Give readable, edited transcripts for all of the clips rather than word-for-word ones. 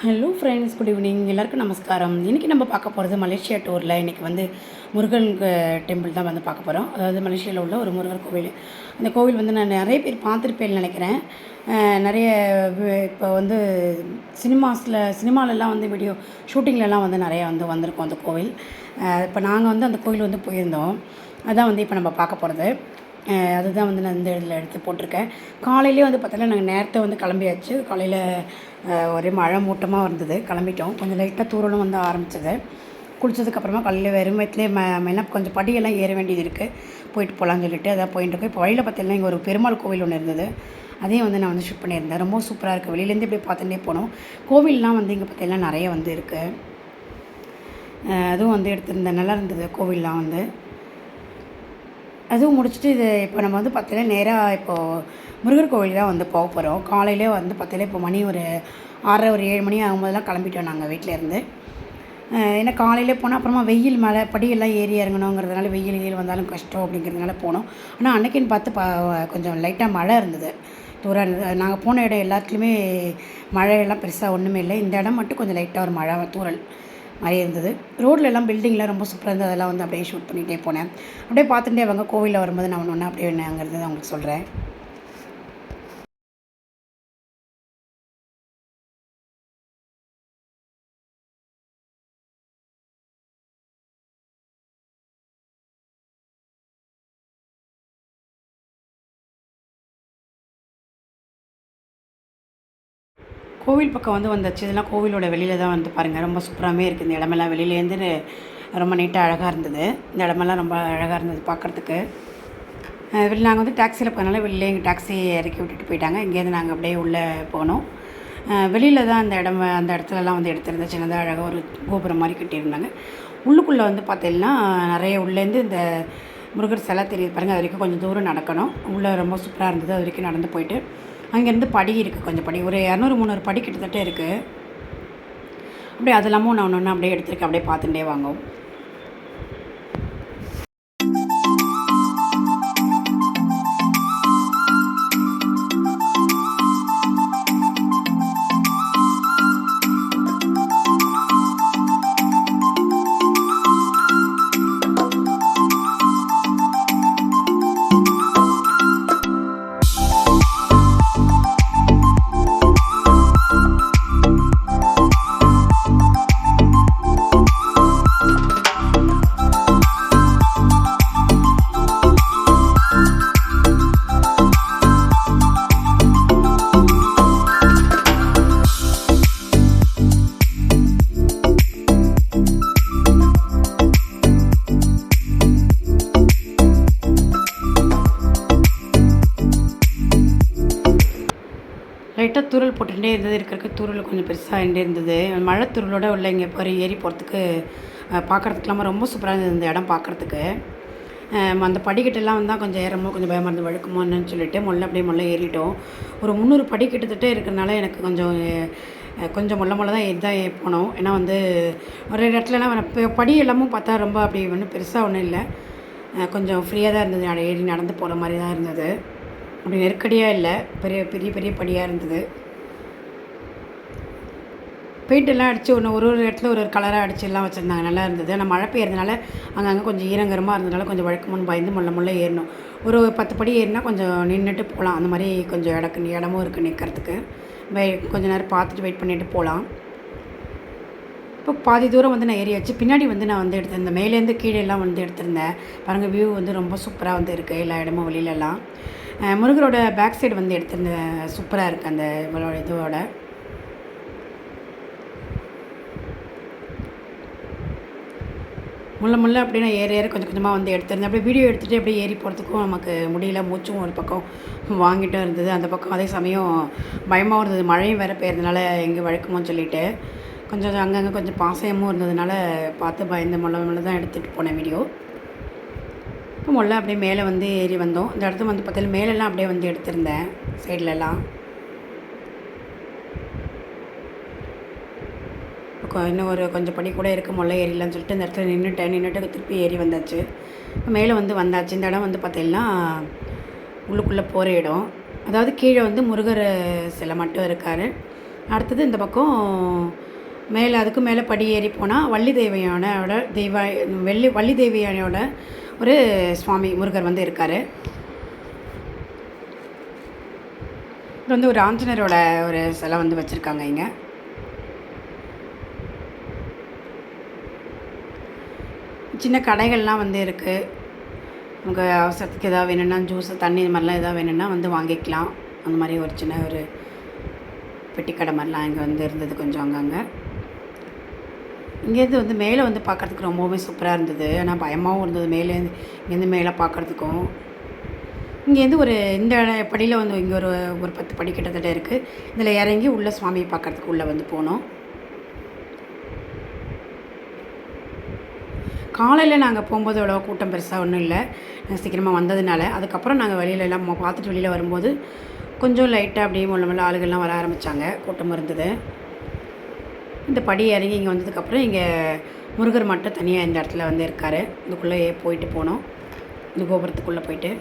Hello friends, good evening. எல்லாருக்கும் நமஸ்காரம். இன்றைக்கி நம்ம பார்க்க போகிறது மலேசியா டூரில். இன்றைக்கி வந்து முருகன் டெம்பிள் தான் வந்து பார்க்க போகிறோம். அதாவது மலேசியாவில் உள்ள ஒரு முருகர் கோவில். அந்த கோவில் வந்து நான் நிறைய பேர் பார்த்துருப்பேன்னு நினைக்கிறேன். நிறைய இப்போ வந்து சினிமாலெலாம் வந்து வீடியோ ஷூட்டிங்லலாம் வந்து நிறையா வந்திருக்கோம் அந்த கோவில். இப்போ நாங்கள் வந்து அந்த கோவில் வந்து போயிருந்தோம். அதான் வந்து இப்போ நம்ம பார்க்க போகிறது. அதுதான் வந்து நான் இந்த இதில் எடுத்து போட்டிருக்கேன். காலையிலே வந்து பார்த்தோன்னா நாங்கள் நேரத்தை வந்து கிளம்பியாச்சு. காலையில் ஒரே மழை மூட்டமாக இருந்தது. கிளம்பிட்டோம். கொஞ்சம் லைட்டாக தூரலும் வந்து ஆரம்பிச்சது. குளித்ததுக்கப்புறமா காலையில் வெறும் வயிற்றுலேயே மெல்ல கொஞ்சம் படியெல்லாம் ஏற வேண்டியது இருக்குது. போயிட்டு போகலான்னு சொல்லிட்டு அதான் போயிட்டுருக்கோம். இப்போ வழியில் பார்த்தீங்கன்னா இங்கே ஒரு பெருமாள் கோவில் ஒன்று இருந்தது. அதையும் வந்து நான் வந்து ஷூட் பண்ணியிருந்தேன். ரொம்ப சூப்பராக இருக்குது. வெளியிலேருந்து இப்படி பார்த்துட்டே போனோம். கோவில்லாம் வந்து இங்கே பார்த்தீங்கன்னா நிறைய வந்து இருக்குது. அதுவும் வந்து எடுத்திருந்தேன். நல்லா இருந்தது கோவில்லாம் வந்து. அதுவும் முடிச்சுட்டு இது இப்போ நம்ம வந்து பார்த்தீங்கன்னா நேராக இப்போது முருகர் கோவில் தான் வந்து போக போகிறோம். காலையிலே வந்து பார்த்தீங்கன்னா இப்போ மணி ஒரு 6:30 ஒரு 7 மணி ஆகும்போதெல்லாம் கிளம்பிட்டோம் நாங்கள் வீட்டிலேருந்து. ஏன்னா காலையிலே போனால் அப்புறமா வெயில் மழை படியெல்லாம் ஏறி இறங்கணுங்கிறதுனால வெயில் வந்தாலும் கஷ்டம் அப்படிங்கிறதுனால போனோம். ஆனால் அன்றைக்கின்னு பார்த்து கொஞ்சம் லைட்டாக மழை இருந்தது. தூரம் இருந்தது. நாங்கள் போன இடம் எல்லாத்துலேயுமே மழையெல்லாம் பெருசாக ஒன்றுமே இல்லை. இந்த இடம் மட்டும் கொஞ்சம் லைட்டாக ஒரு மழை தூறல் மாதிரி இருந்தது. ரோட்லெல்லாம் பில்டிங்லாம் ரொம்ப சூப்பராக இருந்தது. அதெல்லாம் வந்து அப்படியே ஷூட் பண்ணிகிட்டே போனேன். அப்படியே பார்த்துட்டே அவங்க கோவிலில் வரும்போது நான் ஒன்று அப்படியே என்னங்கிறது அவங்களுக்கு சொல்கிறேன். கோவில் பக்கம் வந்து வந்தாச்சு. இதெல்லாம் கோவிலோட வெளியில் தான் வந்து பாருங்கள். ரொம்ப சூப்பராகவே இருக்குது. இந்த இடமெல்லாம் வெளியிலேருந்து ரொம்ப நீட்டாக அழகாக இருந்தது. இந்த இடமெல்லாம் ரொம்ப அழகாக இருந்தது பார்க்குறதுக்கு. நாங்கள் வந்து டாக்ஸியில் போனால வெளியிலே எங்கள் டாக்ஸி இறக்கி விட்டுட்டு போயிட்டாங்க. இங்கேருந்து நாங்கள் அப்படியே உள்ளே போனோம். வெளியில் தான் அந்த இடத்துலலாம் வந்து எடுத்திருந்தேன். சின்னதாக அழகாக ஒரு கோபுரம் மாதிரி கட்டியிருந்தாங்க. உள்ளுக்குள்ளே வந்து பார்த்தீங்கன்னா நிறைய உள்ளேருந்து இந்த முருகர் சிலை தெரியுது பாருங்கள். அது வரைக்கும் கொஞ்சம் தூரம் நடக்கணும். உள்ளே ரொம்ப சூப்பராக இருந்தது. அது வரைக்கும் நடந்து போயிட்டு அங்கேருந்து படி இருக்குது. கொஞ்சம் படி ஒரு 200-300 படி கிட்டத்தட்ட இருக்குது. அப்படியே அது இல்லாமல் நான் ஒன்று அப்படியே எடுத்துருக்கேன். அப்படியே பார்த்துட்டே வாங்கும். லைட்டாக தூரல் போட்டுகிட்டே இருந்தது. இருக்கிற தூரல் கொஞ்சம் பெருசாக இருந்தது. மழை தூரலோடு உள்ள இங்கே ஏறி போகிறதுக்கு பார்க்குறதுக்கெல்லாம் ரொம்ப சூப்பராக இருந்தது இந்த இடம் பார்க்குறதுக்கு. அந்த படிக்கட்டெல்லாம் வந்தால் கொஞ்சம் ஏறமோ கொஞ்சம் பயமாக இருந்து வழுக்குமோன்னு சொல்லிட்டு அப்படியே ஏறிட்டோம். ஒரு 300 படி கிட்டத்தட்ட இருக்கிறனால எனக்கு கொஞ்சம் மொல்ல தான் தான் போனோம். ஏன்னா வந்து ஒரு இடத்துலலாம் படி எல்லாமும் பார்த்தா ரொம்ப அப்படி ஒன்றும் பெருசாக ஒன்றும் இல்லை. கொஞ்சம் ஃப்ரீயாக தான் இருந்தது. ஏறி நடந்து போகிற மாதிரி தான் இருந்தது. அப்படி நெருக்கடியாக இல்லை. பெரிய பெரிய படியாக இருந்தது. பெயிண்டெல்லாம் அடித்து ஒரு இடத்துல ஒரு கலராக அடிச்சுலாம் வச்சுருந்தாங்க. நல்லா இருந்தது. ஆனால் மழை பெய்யறதுனால அங்கங்கே கொஞ்சம் ஈரங்கரமாக இருந்ததுனால கொஞ்சம் வழக்கமுன்னு பயந்து முள்ள ஏறணும். ஒரு 10 படி ஏறினா கொஞ்சம் நின்றுட்டு போகலாம். அந்த மாதிரி கொஞ்சம் இடமும் இருக்குது நிற்கிறதுக்கு. கொஞ்சம் நேரம் பார்த்துட்டு வெயிட் பண்ணிவிட்டு போகலாம். இப்போ பாதி தூரம் வந்து நான் ஏறியாச்சு. பின்னாடி வந்து நான் வந்து எடுத்திருந்தேன். மேலேருந்து கீழேலாம் வந்து எடுத்திருந்தேன். பாருங்கள், வியூ வந்து ரொம்ப சூப்பராக வந்து இருக்குது. எல்லா இடமும் வெளியிலலாம் முருகரோட பேக் சைடு வந்து எடுத்திருந்தேன். சூப்பராக இருக்குது அந்த இவளோட இதோட. முள்ள அப்படியே நான் ஏற கொஞ்சம் கொஞ்சமாக வந்து எடுத்திருந்தேன். அப்படியே வீடியோ எடுத்துகிட்டு அப்படியே ஏறி போகிறதுக்கும் நமக்கு முடியல. மூச்சும் ஒரு பக்கம் வாங்கிட்டும் இருந்தது. அந்த பக்கம் அதே சமயம் பயமாகவும் இருந்தது. மழையும் வேறு பெய்யறதுனால எங்கே வழுக்குமோன்னு சொல்லிட்டு கொஞ்சம் அங்கங்கே கொஞ்சம் பாசயமும் இருந்ததுனால பார்த்து பயந்து முள்ள தான் எடுத்துகிட்டு போனேன் வீடியோ. இப்போ அப்படியே மேலே வந்து ஏறி வந்தோம். இந்த இடத்துல வந்து பார்த்தீங்கன்னா மேலெல்லாம் அப்படியே வந்து எடுத்திருந்தேன் சைட்லலாம். இன்னும் ஒரு கொஞ்சம் படி கூட இருக்க ஏறிடலான்னு சொல்லிட்டு இந்த இடத்துல நின்றுட்டு திருப்பி ஏறி வந்தாச்சு. மேலே வந்து வந்தாச்சு. இந்த இடம் வந்து பார்த்தீங்கன்னா உள்ளுக்குள்ளே போகிற இடம். அதாவது கீழே வந்து முருகர் சிலை மட்டும் இருக்கார். அடுத்தது இந்த பக்கம் மேலே அதுக்கு மேலே படி ஏறி போனால் வள்ளி தேவியானோட வள்ளி தேவியானோட ஒரு சுவாமி முருகர் வந்து இருக்கார். இது வந்து ஒரு ஆஞ்சநேயரோட ஒரு சிலை வந்து வச்சுருக்காங்க இங்கே. சின்ன கடைகள்லாம் வந்து இருக்குது. நமக்கு அவசரத்துக்கு எதாவது வேணும்னா ஜூஸு தண்ணி இது மாதிரிலாம் எதாவது வேணும்னா வந்து வாங்கிக்கலாம். அந்த மாதிரி ஒரு சின்ன ஒரு பெட்டி கடை மாதிரிலாம் இங்கே வந்து இருந்தது கொஞ்சம் அங்கங்கே. இங்கேருந்து வந்து மேலே வந்து பார்க்குறதுக்கு ரொம்பவுமே சூப்பராக இருந்தது. ஆனால் பயமாகவும் இருந்தது இங்கேருந்து மேலே பார்க்குறதுக்கும். இங்கேருந்து ஒரு இந்த படியில் வந்து இங்கே ஒரு 10 படி கிட்டத்தட்ட இருக்குது. இதில் இறங்கி உள்ள சுவாமியை பார்க்குறதுக்கு உள்ளே வந்து போனோம். காலையில் நாங்கள் போகும்போது அவ்வளோ கூட்டம் பெருசாக ஒன்றும் இல்லை, சீக்கிரமாக வந்ததுனால. அதுக்கப்புறம் நாங்கள் வெளியிலலாம் பார்த்துட்டு வெளியில் வரும்போது கொஞ்சம் லைட்டாக அப்படியே முள்ள ஆளுகள்லாம் வர ஆரம்பித்தாங்க, கூட்டமும் இருந்தது. இந்த படி இறங்கி இங்கே வந்ததுக்கப்புறம் இங்கே முருகர் மட்டும் தனியாக இந்த இடத்துல வந்து இருக்கார். இதுக்குள்ளே போயிட்டு போனோம், இந்த கோபுரத்துக்குள்ளே போயிட்டு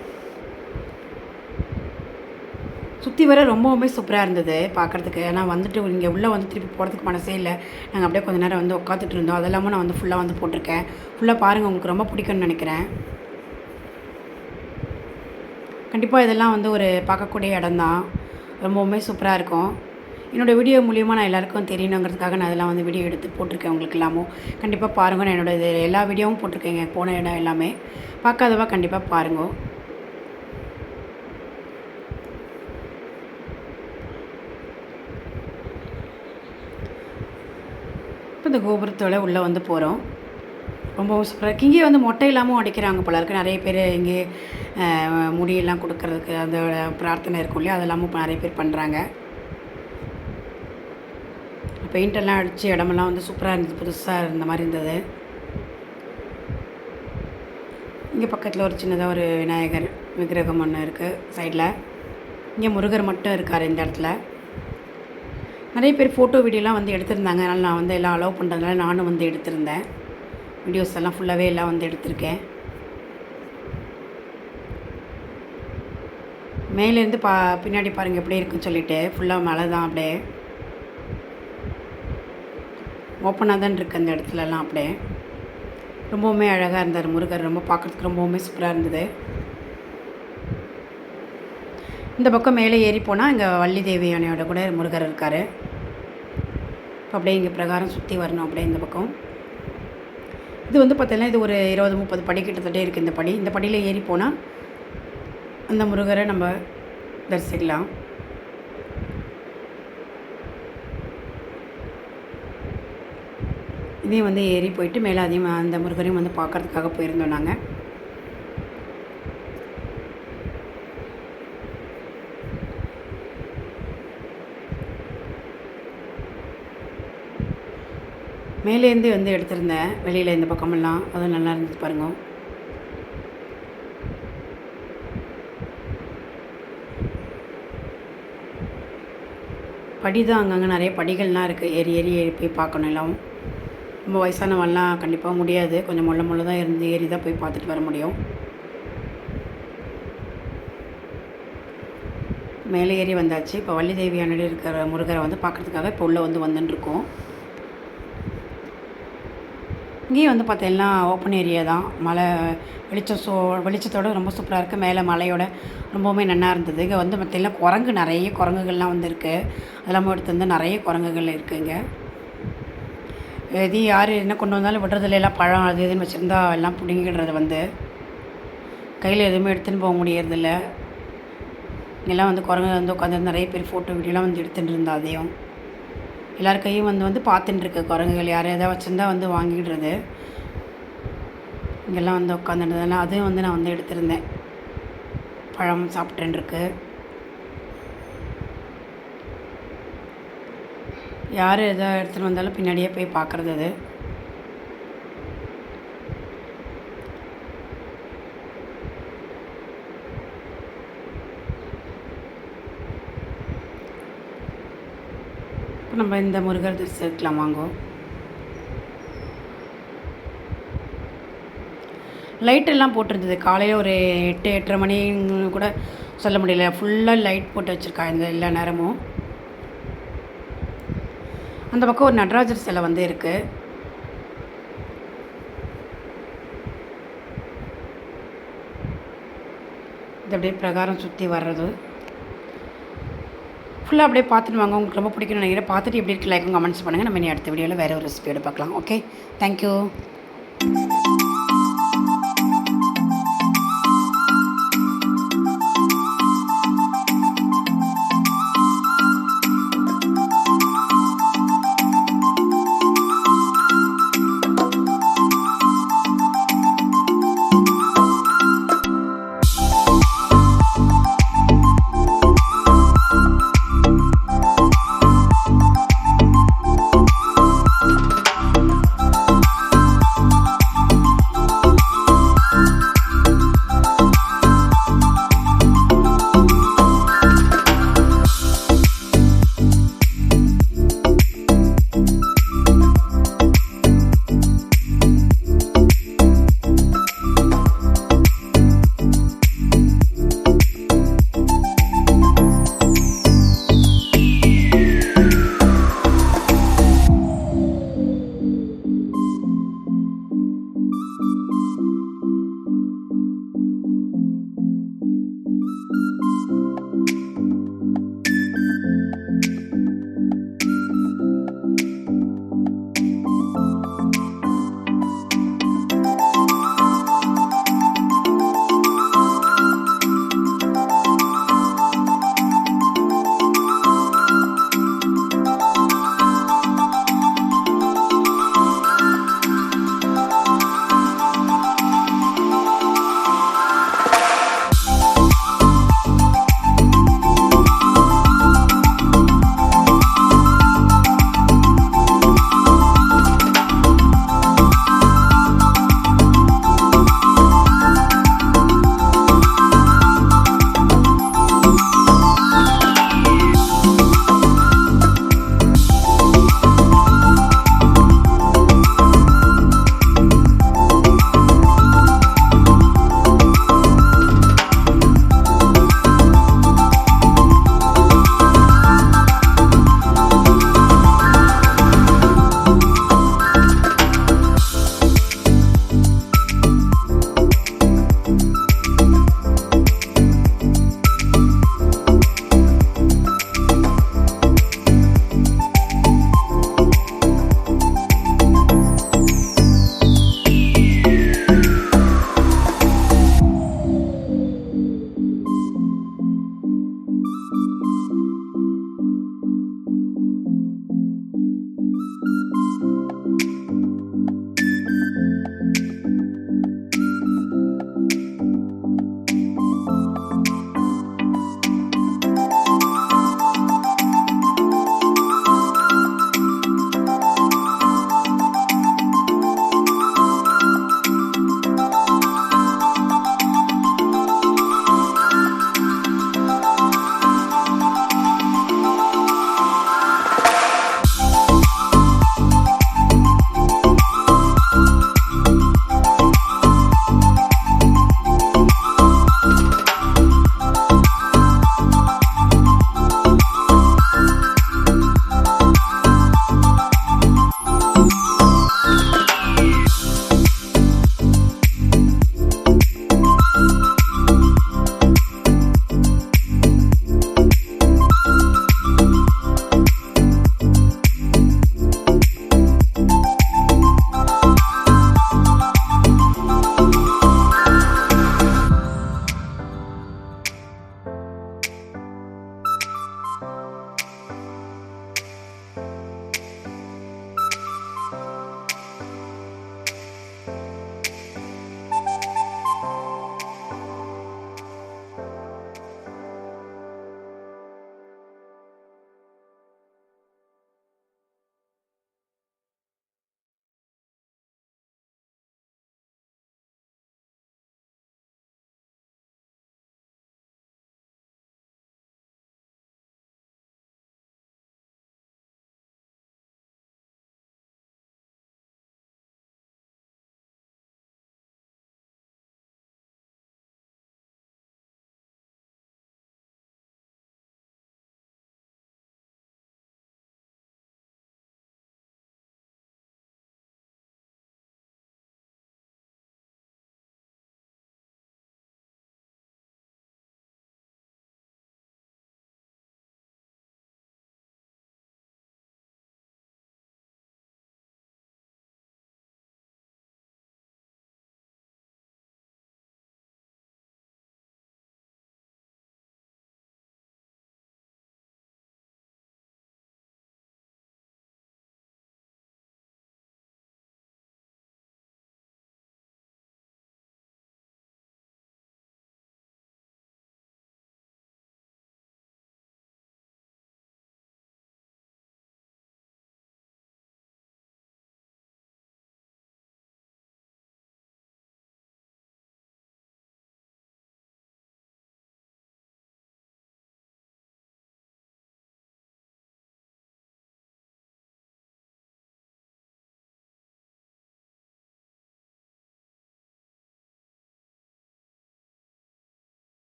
சுற்றி வர ரொம்பவுமே சூப்பராக இருந்தது பார்க்குறதுக்கு. ஆனால் வந்துட்டு இங்கே உள்ளே வந்து திருப்பி போகிறதுக்கு மனசே இல்லை. நாங்கள் அப்படியே கொஞ்சம் நேரம் வந்து உட்காந்துட்டு இருந்தோம். அதெல்லாமும் நான் வந்து ஃபுல்லாக வந்து போட்டிருக்கேன். ஃபுல்லாக பாருங்கள், உங்களுக்கு ரொம்ப பிடிக்கும்னு நினைக்கிறேன். கண்டிப்பாக இதெல்லாம் வந்து ஒரு பார்க்கக்கூடிய இடம் தான், ரொம்பவுமே சூப்பராக இருக்கும். என்னோடய வீடியோ மூலியமாக நான் எல்லாேருக்கும் தெரியணுங்கிறதுக்காக நான் அதெல்லாம் வந்து வீடியோ எடுத்து போட்டிருக்கேன். உங்களுக்கு எல்லாமும் கண்டிப்பாக பாருங்கள். நான் என்னோடய எல்லா வீடியோவும் போட்டிருக்கேங்க, போன இடம் எல்லாமே. பார்க்காதவா கண்டிப்பாக பாருங்கள். இப்போ இந்த கோபுரத்தோட உள்ளே வந்து போகிறோம். ரொம்பவும் சூப்பராக இருக்குது. இங்கே வந்து மொட்டை இல்லாமல் அடிக்கிறாங்க போல இருக்குது. நிறைய பேர் இங்கே முடியெல்லாம் கொடுக்கறதுக்கு அதோட பிரார்த்தனை இருக்கும் இல்லையா, அதெல்லாமும் இப்போ நிறைய பேர் பண்ணுறாங்க. பெயிண்டெல்லாம் அடித்து இடமெல்லாம் வந்து சூப்பராக இருந்தது, புதுசாக இருந்த மாதிரி இருந்தது. இங்கே பக்கத்தில் ஒரு சின்னதாக ஒரு விநாயகர் விக்கிரகம் ஒன்று இருக்குது சைடில். இங்கே முருகர் மட்டும் இருக்கார் இந்த இடத்துல. நிறைய பேர் ஃபோட்டோ வீடியோலாம் வந்து எடுத்திருந்தாங்க. அதனால் நான் வந்து எல்லாம் அலோவ் பண்ணுறதுனால நானும் வந்து எடுத்திருந்தேன். வீடியோஸ் எல்லாம் ஃபுல்லாகவே எல்லாம் வந்து எடுத்திருக்கேன். மேலேருந்து பின்னாடி பாருங்கள் எப்படி இருக்குன்னு சொல்லிவிட்டு. ஃபுல்லாக மழை தான், அப்படியே ஓப்பனாக தான் இருக்குது அந்த இடத்துலலாம். அப்படியே ரொம்பவுமே அழகாக இருந்தார் முருகர். ரொம்ப பார்க்குறதுக்கு ரொம்பவுமே சூப்பராக இருந்தது. இந்த பக்கம் மேலே ஏறி போனால் இங்கே வள்ளி தேவியானையோட கூட முருகர் இருக்கார். இப்போ அப்படியே இங்கே பிரகாரம் சுற்றி வரணும். அப்படியே இந்த பக்கம் இது வந்து பார்த்தீங்கன்னா இது ஒரு 20-30 படி கிட்டத்தட்ட இருக்குது இந்த படி. இந்த படியில் ஏறி போனால் அந்த முருகரை நம்ம தரிசிக்கலாம். இதையும் வந்து ஏறி போயிட்டு மேலே அதையும் அந்த முருகரையும் வந்து பார்க்குறதுக்காக போயிருந்தோம் நாங்கள். மேலேருந்து வந்து எடுத்திருந்தேன் வெளியில் இந்த பக்கமெல்லாம். அதுவும் நல்லா இருந்துச்சு பாருங்க. படி தான் அங்கங்கே நிறைய படிகள்லாம் இருக்குது. ஏறி ஏறி போய் பார்க்கணும். எல்லாம் ரொம்ப வயசானவெல்லாம் கண்டிப்பாக முடியாது. கொஞ்சம் முள்ள தான் இருந்து ஏறி தான் போய் பார்த்துட்டு வர முடியும். மேலே ஏறி வந்தாச்சு. இப்போ வள்ளி தேவியானடி இருக்கிற முருகரை வந்து பார்க்குறதுக்காக இப்போ உள்ளே வந்து வந்துட்டுருக்கோம். இங்கேயும் வந்து பார்த்தீங்கன்னா ஓப்பன் ஏரியா தான். மலை வெளிச்சத்தோடு ரொம்ப சூப்பராக இருக்குது. மேலே மலையோட ரொம்பவுமே நல்லா இருந்தது. இங்கே வந்து பார்த்தீங்கன்னா நிறைய குரங்குகள்லாம் வந்து இருக்குது. அதெல்லாம் எடுத்து வந்து நிறைய குரங்குகள் இருக்குது இங்கே. எது யார் என்ன கொண்டு வந்தாலும் விடுறதுல எல்லாம் பழம் அது இதுன்னு வச்சுருந்தா எல்லாம் பிடிங்கிடுறது. வந்து கையில் எதுவுமே எடுத்துன்னு போக முடியறதில்ல. இங்கெல்லாம் வந்து குரங்கு வந்து உட்காந்து நிறைய பேர் ஃபோட்டோ வீடியோலாம் வந்து எடுத்துகிட்டு இருந்தா. அதையும் எல்லார் கையும் வந்து பார்த்துட்டுருக்கு குரங்குகள். யார் எதாவது வச்சுருந்தா வந்து வாங்கிடுறது. இங்கெல்லாம் வந்து உட்காந்துருந்ததுனால அதையும் வந்து நான் வந்து எடுத்திருந்தேன். பழம் சாப்பிட்டுருக்கு. யார் எதாவது எடுத்துகிட்டு வந்தாலும் பின்னாடியே போய் பார்க்குறது. அது நம்ம இந்த முருகர் தரிசிக்கலாம் வாங்கோ. லைட்டெல்லாம் போட்டிருந்தது. காலையில் ஒரு 8-8:30 மணின்னு கூட சொல்ல முடியல. ஃபுல்லாக லைட் போட்டு வச்சுருக்கா இந்த எல்லா நேரமும். அந்த பக்கம் ஒரு நடராஜர் சிலை வந்து இருக்குது. இது அப்படியே பிரகாரம் சுற்றி வர்றது ஃபுல்லாக அப்படியே பார்த்துட்டு வாங்க. உங்களுக்கு ரொம்ப பிடிக்கும்னு நினைக்கிறேன். பார்த்துட்டு எப்படி இருக்கு லைக்கும் கமெண்ட்ஸ் பண்ணுங்கள். நம்ம இனி அடுத்த வீடியோவில் வேறு ஒரு ரெசிபியோட பார்க்கலாம். Okay, thank you.